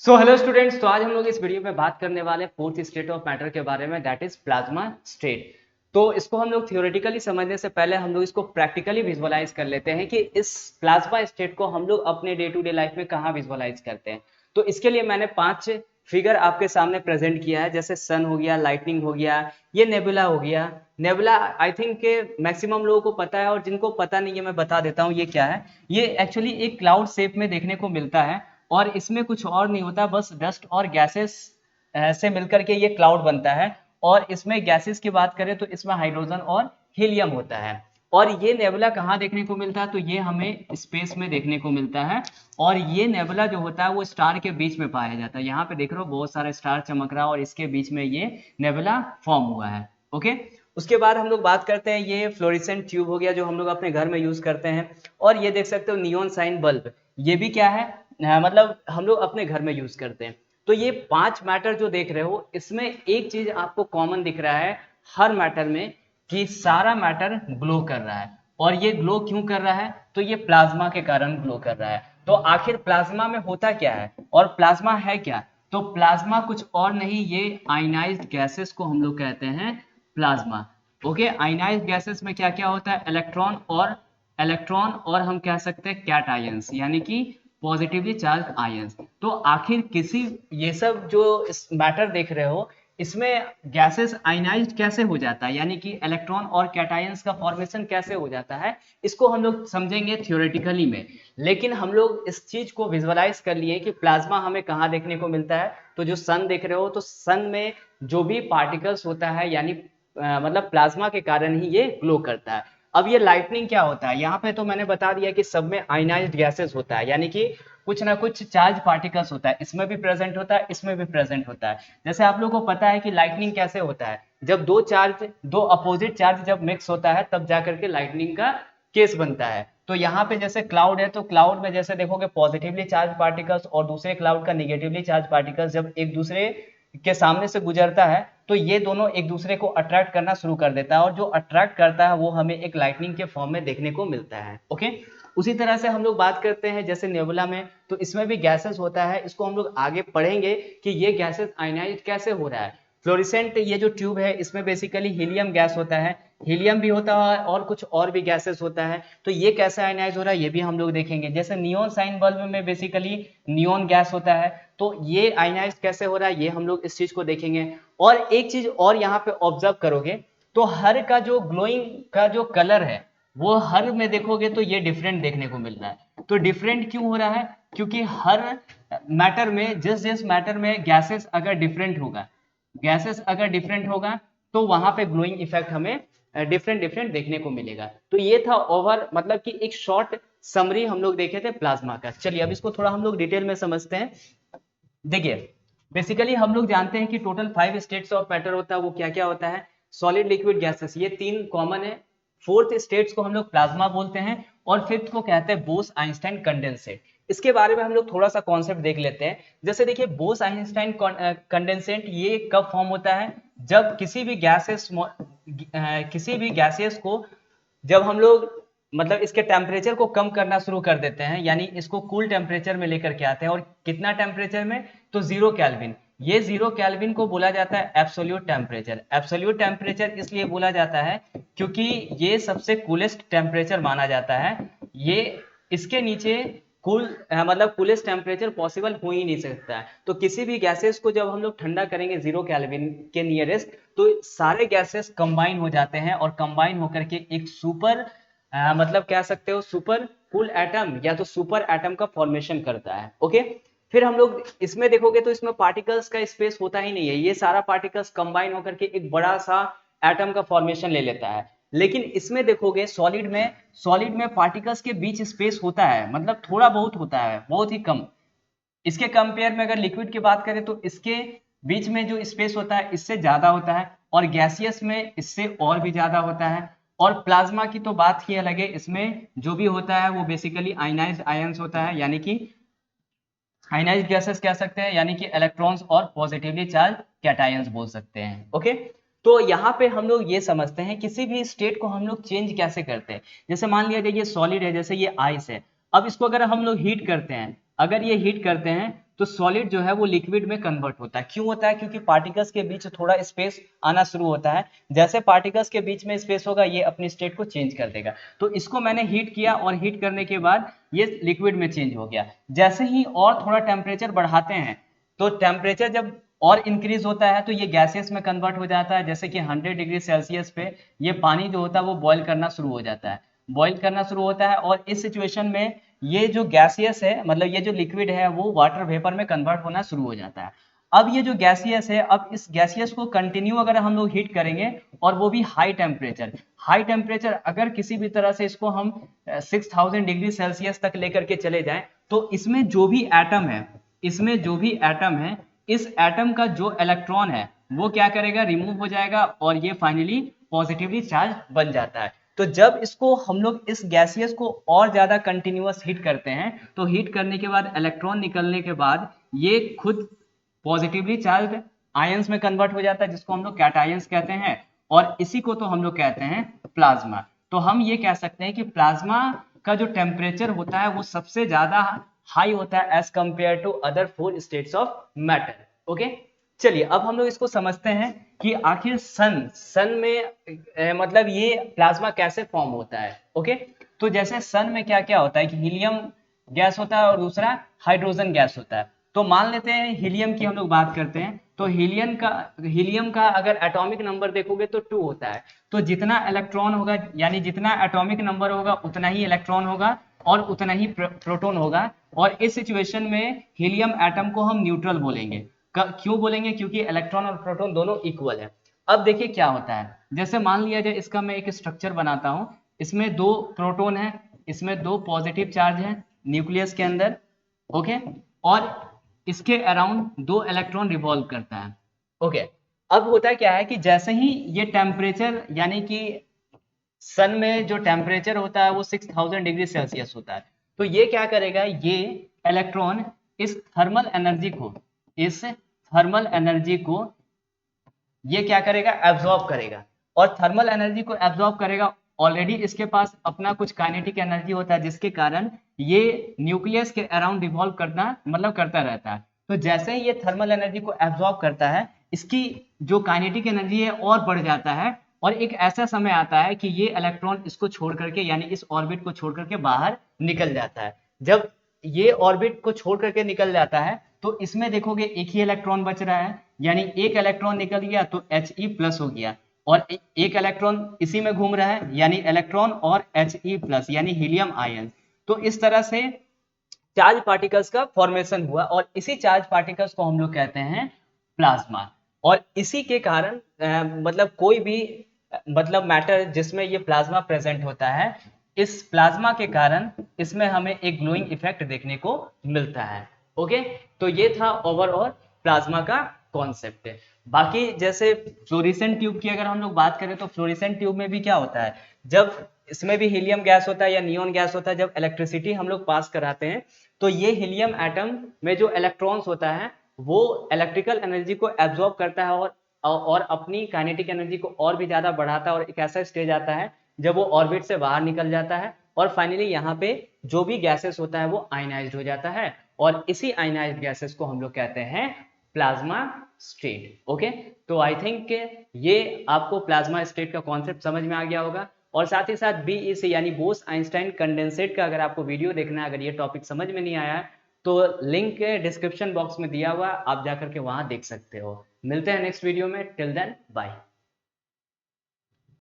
Hello students, तो आज हम लोग इस वीडियो में बात करने वाले हैं फोर्थ स्टेट ऑफ मैटर के बारे में, दैट इज प्लाज्मा स्टेट। तो इसको हम लोग थियोरेटिकली समझने से पहले हम लोग इसको प्रैक्टिकली विजुअलाइज कर लेते हैं कि इस प्लाज्मा स्टेट को हम लोग अपने डे टू डे लाइफ में कहाँ विजुअलाइज करते हैं। तो इसके लिए मैंने 5 फिगर आपके सामने प्रेजेंट किया है, जैसे सन हो गया, लाइटनिंग हो गया, ये नेबुला हो गया। नेबुला आई थिंक के मैक्सिमम लोगों को पता है, और जिनको पता नहीं है मैं बता देता हूँ ये क्या है। ये एक्चुअली एक क्लाउड शेप में देखने को मिलता है, और इसमें कुछ और नहीं होता, बस डस्ट और गैसेस से मिलकर के ये क्लाउड बनता है। और इसमें गैसेस की बात करें तो इसमें हाइड्रोजन और हीलियम होता है। और ये नेबुला कहाँ देखने को मिलता है, तो ये हमें स्पेस में देखने को मिलता है। और ये नेबुला जो होता है वो स्टार के बीच में पाया जाता है। यहाँ पे देख रहे हो बहुत सारा स्टार चमक रहा है, और इसके बीच में ये नेबुला फॉर्म हुआ है। ओके, उसके बाद हम लोग बात करते हैं, ये फ्लोरेसेंट ट्यूब हो गया जो हम लोग अपने घर में यूज करते हैं। और ये देख सकते हो नियॉन साइन बल्ब, ये भी क्या है, मतलब हम लोग अपने घर में यूज करते हैं। तो ये 5 मैटर जो देख रहे हो, इसमें एक चीज आपको कॉमन दिख रहा है हर मैटर में, कि सारा मैटर ग्लो कर रहा है। और ये ग्लो क्यों कर रहा है, तो ये प्लाज्मा के कारण ग्लो कर रहा है। तो आखिर प्लाज्मा में होता क्या है, और प्लाज्मा है क्या? तो प्लाज्मा कुछ और नहीं, ये आयनाइज्ड गैसेस को हम लोग कहते हैं प्लाज्मा। ओके, आयनाइज्ड गैसेस में क्या क्या होता है, इलेक्ट्रॉन और हम कह सकते हैं कैट आयंस, यानी कि पॉजिटिवली चार्ज आयंस। तो आखिर किसी, ये सब जो इस मैटर देख रहे हो, इसमें गैसेस आयनाइज्ड कैसे हो जाता है, यानी कि इलेक्ट्रॉन और कैटायंस का फॉर्मेशन कैसे हो जाता है, इसको हम लोग समझेंगे थियोरेटिकली में। लेकिन हम लोग इस चीज को विजुअलाइज कर लिए कि प्लाज्मा हमें कहाँ देखने को मिलता है। तो जो सन देख रहे हो, तो सन में जो भी पार्टिकल्स होता है, यानी मतलब प्लाज्मा के कारण ही ये ग्लो करता है। अब ये लाइटनिंग क्या होता है, यहाँ पे तो मैंने बता दिया कि सब में आयनाइज्ड गैसेस होता है, यानी कि कुछ ना कुछ चार्ज पार्टिकल्स होता है, इसमें भी प्रेजेंट होता है, इसमें भी प्रेजेंट होता है। जैसे आप लोगों को पता है कि लाइटनिंग कैसे होता है, जब दो अपोजिट चार्ज जब मिक्स होता है तब जाकर के लाइटनिंग का केस बनता है। तो यहाँ पे जैसे क्लाउड है, तो क्लाउड में जैसे देखोगे पॉजिटिवली चार्ज पार्टिकल्स और दूसरे क्लाउड का निगेटिवली चार्ज पार्टिकल्स जब एक दूसरे के सामने से गुजरता है, तो ये दोनों एक दूसरे को अट्रैक्ट करना शुरू कर देता है, और जो अट्रैक्ट करता है वो हमें एक लाइटनिंग के फॉर्म में देखने को मिलता है। ओके, उसी तरह से हम लोग बात करते हैं जैसे नेबुला में, तो इसमें भी गैसेस होता है, इसको हम लोग आगे पढ़ेंगे कि ये गैसेस आयनाइज कैसे हो रहा है। फ्लोरेसेंट ये जो ट्यूब है, इसमें बेसिकली हीलियम गैस होता है, हीलियम भी होता है और कुछ और भी गैसेस होता है। तो ये कैसे आयनाइज हो रहा है ये भी हम लोग देखेंगे। जैसे नियॉन साइन बल्ब में बेसिकली नियॉन गैस होता है, तो ये आयनाइज कैसे हो रहा है ये हम लोग इस चीज को देखेंगे। और एक चीज और यहाँ पे ऑब्जर्व करोगे, तो हर का जो ग्लोइंग का जो कलर है, वो हर में देखोगे तो ये डिफरेंट देखने को मिल रहा है। तो डिफरेंट क्यों हो रहा है, क्योंकि हर मैटर में, जिस जिस मैटर में गैसेस अगर डिफरेंट होगा, तो वहां पे ग्लोइंग इफेक्ट हमें डिफरेंट डिफरेंट देखने को मिलेगा। तो ये था ओवर, मतलब कि एक शॉर्ट समरी हम लोग देखे थे प्लाज्मा का। चलिए अब इसको थोड़ा हम लोग डिटेल में समझते हैं। देखिए, बेसिकली हम लोग जानते हैं कि टोटल 5 स्टेट्स ऑफ मैटर होता है, वो क्या क्या होता है, सॉलिड, लिक्विड, गैसेस, ये 3 कॉमन है। फोर्थ स्टेट्स को हम लोग प्लाज्मा बोलते हैं, और फिफ्थ को कहते हैं बोस आइंस्टाइन कंडेंसेट। इसके बारे में हम लोग थोड़ा सा कॉन्सेप्ट देख लेते हैं। जैसे देखिए, बोस आइंस्टाइन कंडेंसेट ये कब फॉर्म होता है, जब किसी भी गैसेस को जब हम लोग, मतलब इसके टेम्परेचर को कम करना शुरू कर देते हैं, यानी इसको कूल टेम्परेचर में लेकर के आते हैं। और कितना टेम्परेचर में, तो 0 केल्विन। ये 0 केल्विन को बोला जाता है एब्सोल्यूट टेम्परेचर। एब्सोल्यूट टेम्परेचर इसलिए बोला जाता है क्योंकि ये सबसे कूलेस्ट टेम्परेचर माना जाता है। ये, इसके नीचे मतलब कूलेस्ट टेम्परेचर पॉसिबल हो ही नहीं सकता है। तो किसी भी गैसेस को जब हम लोग ठंडा करेंगे 0 केल्विन के नियरेस्ट, तो सारे गैसेस कंबाइन हो जाते हैं, और कंबाइन होकर के एक सुपर, मतलब कह सकते हो सुपर कूल एटम या तो सुपर एटम का फॉर्मेशन करता है। ओके, फिर हम लोग इसमें देखोगे तो इसमें पार्टिकल्स का स्पेस होता ही नहीं है, ये सारा पार्टिकल्स कंबाइन होकर के एक बड़ा सा एटम का फॉर्मेशन ले लेता है। लेकिन इसमें देखोगे सॉलिड में पार्टिकल्स के बीच स्पेस होता है, मतलब थोड़ा बहुत होता है, बहुत ही कम। इसके कंपेयर में अगर लिक्विड की बात करें तो इसके बीच में जो स्पेस होता है इससे ज्यादा होता है, और गैसियस में इससे और भी ज्यादा होता है। और प्लाज्मा की तो बात ही अलग है, इसमें जो भी होता है वो बेसिकली आयनाइज्ड आयंस होता है, यानी कि आयनाइज्ड गैसेस कह सकते हैं, यानी कि इलेक्ट्रॉन्स और पॉजिटिवली चार्ज कैटायंस बोल सकते हैं। ओके, तो यहाँ पे हम लोग ये समझते हैं किसी भी स्टेट को हम लोग चेंज कैसे करते हैं। जैसे मान लिया जाए ये सॉलिड है, जैसे ये आइस है। अब इसको अगर हम लोग हीट करते हैं, अगर ये हीट करते हैं, तो सॉलिड जो है वो लिक्विड में कन्वर्ट होता है। क्यों होता है? क्योंकि पार्टिकल्स के बीच थोड़ा स्पेस आना शुरू होता है। जैसे पार्टिकल्स के बीच में स्पेस होगा ये अपनी स्टेट को चेंज कर देगा। तो इसको मैंने हीट किया और हीट करने के बाद ये लिक्विड में चेंज हो गया। जैसे ही और थोड़ा टेम्परेचर बढ़ाते हैं तो टेम्परेचर जब और इंक्रीज होता है तो ये गैसेस में कन्वर्ट हो जाता है। जैसे कि 100 डिग्री सेल्सियस पे ये पानी जो होता है वो बॉयल करना शुरू हो जाता है, बॉयल करना शुरू होता है। और इस सिचुएशन में ये जो गैसियस है, मतलब ये जो लिक्विड है वो वाटर वेपर में कन्वर्ट होना शुरू हो जाता है। अब ये जो गैसियस है, अब इस गैसियस को कंटिन्यू अगर हम लोग हीट करेंगे और वो भी हाई टेम्परेचर अगर किसी भी तरह से इसको हम 6000 डिग्री सेल्सियस तक लेकर के चले जाएं तो इसमें जो भी एटम है, इस एटम का जो इलेक्ट्रॉन है वो क्या करेगा? रिमूव हो जाएगा और ये फाइनली पॉजिटिवली चार्ज बन जाता है। तो जब इसको हम लोग इस गैसियस को और ज्यादा कंटिन्यूअस हीट करते हैं तो हीट करने के बाद इलेक्ट्रॉन निकलने के बाद ये खुद पॉजिटिवली चार्ज आयंस में कन्वर्ट हो जाता है, जिसको हम लोग कैटायंस कहते हैं। और इसी को तो हम लोग कहते हैं प्लाज्मा। तो हम ये कह सकते हैं कि प्लाज्मा का जो टेम्परेचर होता है वो सबसे ज्यादा हाई होता है as compare to other 4 states of matter. Okay, चलिए अब हम लोग इसको समझते हैं कि आखिर सन में मतलब ये प्लाज्मा कैसे फॉर्म होता है। ओके, तो जैसे सन में क्या क्या होता है कि हीलियम गैस होता है और दूसरा हाइड्रोजन गैस होता है। तो मान लेते हैं हीलियम की हम लोग बात करते हैं, तो हीलियम का अगर एटॉमिक नंबर देखोगे तो 2 होता है। तो जितना इलेक्ट्रॉन होगा, यानी जितना एटॉमिक नंबर होगा उतना ही इलेक्ट्रॉन होगा और उतना ही प्रोटॉन होगा। और इस सिचुएशन में हीलियम एटम को हम न्यूट्रल बोलेंगे। क्यों बोलेंगे? क्योंकि इलेक्ट्रॉन और प्रोटॉन दोनों इक्वल है। अब देखिए क्या होता है, जैसे मान लिया जाए इसका मैं एक स्ट्रक्चर बनाता हूं, इसमें 2 प्रोटॉन है, इसमें 2 पॉजिटिव चार्ज है न्यूक्लियस के अंदर। ओके, और इसके अराउंड 2 इलेक्ट्रॉन रिवॉल्व करता है। ओके, अब होता क्या है कि जैसे ही ये टेम्परेचर, यानी कि सन में जो टेम्परेचर होता है वो 6000 डिग्री सेल्सियस होता है, तो ये क्या करेगा? ये इलेक्ट्रॉन इस थर्मल एनर्जी को ये क्या करेगा? एब्जॉर्ब करेगा। और थर्मल एनर्जी को एब्जॉर्ब करेगा, ऑलरेडी इसके पास अपना कुछ काइनेटिक एनर्जी होता है जिसके कारण ये न्यूक्लियस के अराउंड रिवॉल्व करता रहता है। तो जैसे ही ये थर्मल एनर्जी को एब्जॉर्ब करता है, इसकी जो काइनेटिक एनर्जी है और बढ़ जाता है। और एक ऐसा समय आता है कि ये इलेक्ट्रॉन इसको छोड़ करके, यानी इस ऑर्बिट को छोड़ करके बाहर निकल जाता है। जब ये ऑर्बिट को छोड़ करके निकल जाता है तो इसमें देखोगे एक ही इलेक्ट्रॉन बच रहा है, यानी एक इलेक्ट्रॉन निकल गया तो He+ हो गया, और एक इलेक्ट्रॉन इसी में घूम रहा है, यानी इलेक्ट्रॉन और He+ यानी हीलियम आयन। तो इस तरह से चार्ज पार्टिकल्स का फॉर्मेशन हुआ और इसी चार्ज पार्टिकल्स को हम लोग कहते हैं प्लाज्मा। और इसी के कारण मतलब कोई भी मतलब मैटर जिसमें ये प्लाज्मा प्रेजेंट होता है, इस प्लाज्मा के कारण इसमें हमें एक ग्लोइंग इफेक्ट देखने को मिलता है। ओके, तो ये था ओवरऑल प्लाज्मा का कॉन्सेप्ट है। बाकी जैसे फ्लोरेसेंट ट्यूब की अगर हम लोग बात करें तो फ्लोरेसेंट ट्यूब में भी क्या होता है, जब इसमें भी हीलियम गैस होता है या नियॉन गैस होता है, जब इलेक्ट्रिसिटी हम लोग पास कराते हैं तो ये हीलियम एटम में जो इलेक्ट्रॉन्स होता है वो इलेक्ट्रिकल एनर्जी को एब्जॉर्ब करता है और अपनी काइनेटिक एनर्जी को और भी ज्यादा बढ़ाता है। और एक ऐसा स्टेज आता है जब वो ऑर्बिट से बाहर निकल जाता है और फाइनली यहाँ पे जो भी गैसेस होता है वो आयनाइज्ड हो जाता है। और इसी आयनाइज्ड गैसेस को हम लोग कहते हैं प्लाज्मा स्टेट। ओके, तो आई थिंक ये आपको प्लाज्मा स्टेट का कॉन्सेप्ट समझ में आ गया होगा। और साथ ही साथ BEC यानी बोस आइंस्टाइन कंडेंसेट का अगर आपको वीडियो देखना है, अगर ये टॉपिक समझ में नहीं आया है तो लिंक डिस्क्रिप्शन बॉक्स में दिया हुआ, आप जाकर के वहां देख सकते हो। मिलते हैं नेक्स्ट वीडियो में, टिल देन बाय।